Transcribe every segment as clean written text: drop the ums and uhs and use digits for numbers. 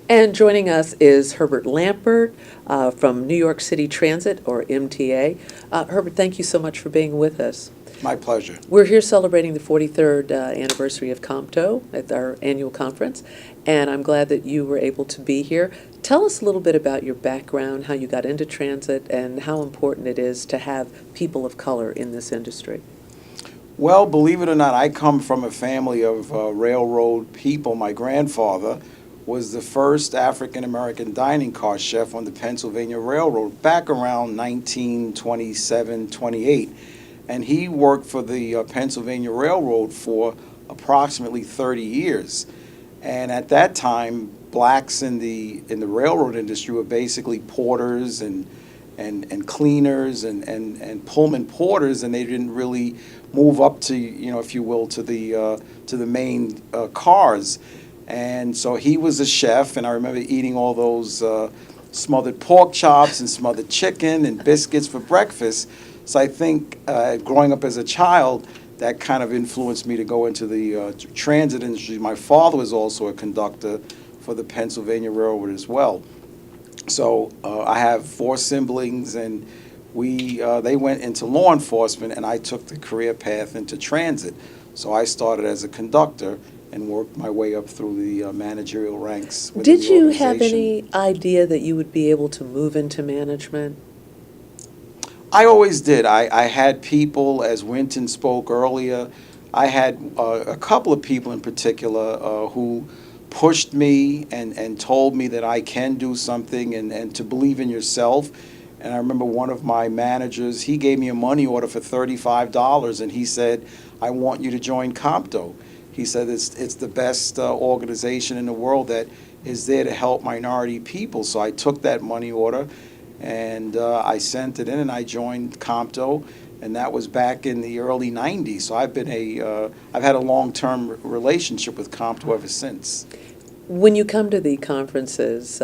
And joining us is Herbert Lambert from New York City Transit, or MTA. Herbert, thank you so much for being with us. My pleasure. We're here celebrating the 43rd anniversary of Comto at our annual conference, and I'm glad that you were able to be here. Tell us a little bit about your background, how you got into transit, and how important it is to have people of color in this industry. Well, believe it or not, I come from a family of railroad people. My grandfather was the first African-American dining car chef on the Pennsylvania Railroad back around 1927, 28. And he worked for the Pennsylvania Railroad for approximately 30 years. And at that time, blacks in the railroad industry were basically porters and cleaners and Pullman porters, and they didn't really move up to, if you will, to the main cars. And so he was a chef, and I remember eating all those smothered pork chops and smothered chicken and biscuits for breakfast. So I think growing up as a child, that kind of influenced me to go into the transit industry. My father was also a conductor for the Pennsylvania Railroad as well. So I have four siblings, and they went into law enforcement, and I took the career path into transit. So I started as a conductor and worked my way up through the managerial ranks within Did the you have organization. any idea that you would be able to move into management? I always did. I had people, as Winton spoke earlier, I had a couple of people in particular who pushed me and told me that I can do something and to believe in yourself. And I remember one of my managers, he gave me a money order for $35, and he said, I want you to join Comto. He said it's the best organization in the world that is there to help minority people. So I took that money order, and I sent it in, and I joined Comto, and that was back in the early 90s. So I've had a long-term relationship with Comto ever since. When you come to the conferences,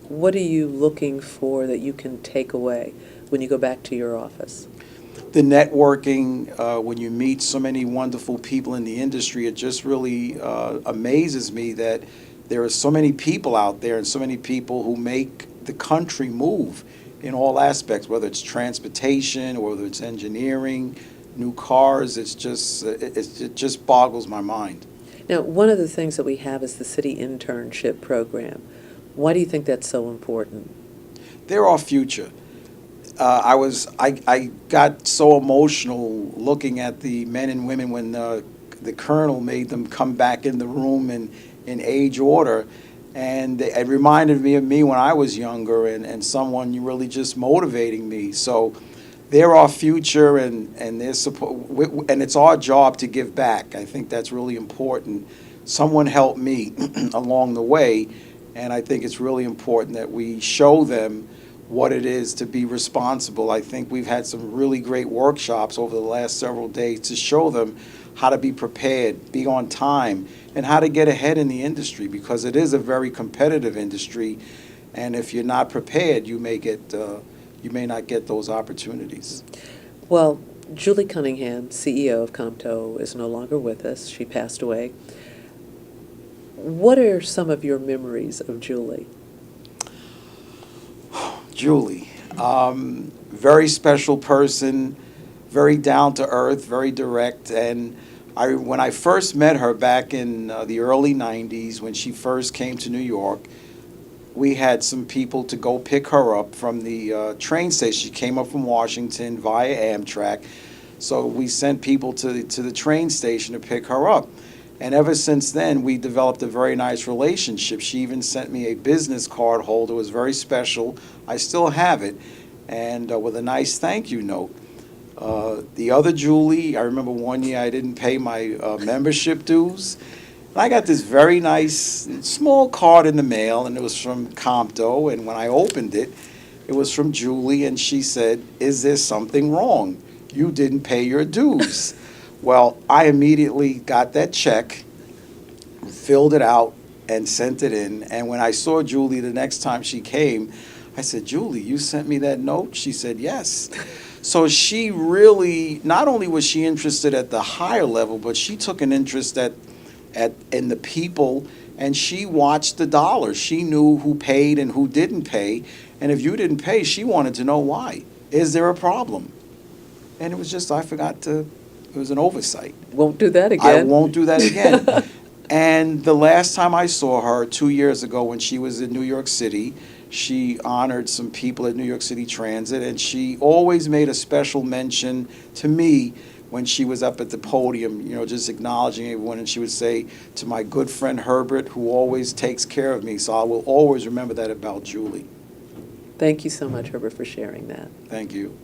what are you looking for that you can take away when you go back to your office? The networking, when you meet so many wonderful people in the industry, it just really amazes me that there are so many people out there and so many people who make the country move in all aspects, whether it's transportation or whether it's engineering, new cars. It just boggles my mind. Now, one of the things that we have is the city internship program. Why do you think that's so important? They're our future. I got so emotional looking at the men and women when the colonel made them come back in the room in age order. And it reminded me of me when I was younger, and someone really just motivating me. So they're our future, and their support, and it's our job to give back. I think that's really important. Someone helped me along the way, and I think it's really important that we show them what it is to be responsible. I think we've had some really great workshops over the last several days to show them how to be prepared, be on time, and how to get ahead in the industry, because it is a very competitive industry, and if you're not prepared, you may not get those opportunities. Well, Julie Cunningham, CEO of Comto, is no longer with us. She passed away. What are some of your memories of Julie? Julie, very special person, very down to earth, very direct, and when I first met her back in the early 90s, when she first came to New York, we had some people to go pick her up from the train station. She came up from Washington via Amtrak, so we sent people to the train station to pick her up. And ever since then, we developed a very nice relationship. She even sent me a business card holder. It was very special. I still have it, and with a nice thank you note. The other Julie, I remember one year I didn't pay my membership dues. And I got this very nice small card in the mail, and it was from Comto, and when I opened it, it was from Julie, and she said, "Is there something wrong? You didn't pay your dues." Well, I immediately got that check, filled it out, and sent it in. And when I saw Julie the next time she came, I said, "Julie, you sent me that note?" She said, "Yes." So she really, not only was she interested at the higher level, but she took an interest in the people and she watched the dollars. She knew who paid and who didn't pay, and if you didn't pay, she wanted to know why. Is there a problem? And it was just, it was an oversight. Won't do that I again. won't do that again. And the last time I saw her, 2 years ago, when she was in New York City, she honored some people at New York City Transit, and she always made a special mention to me when she was up at the podium, just acknowledging everyone, and she would say, to my good friend Herbert, who always takes care of me. So I will always remember that about Julie. Thank you so much, Herbert, for sharing that. Thank you.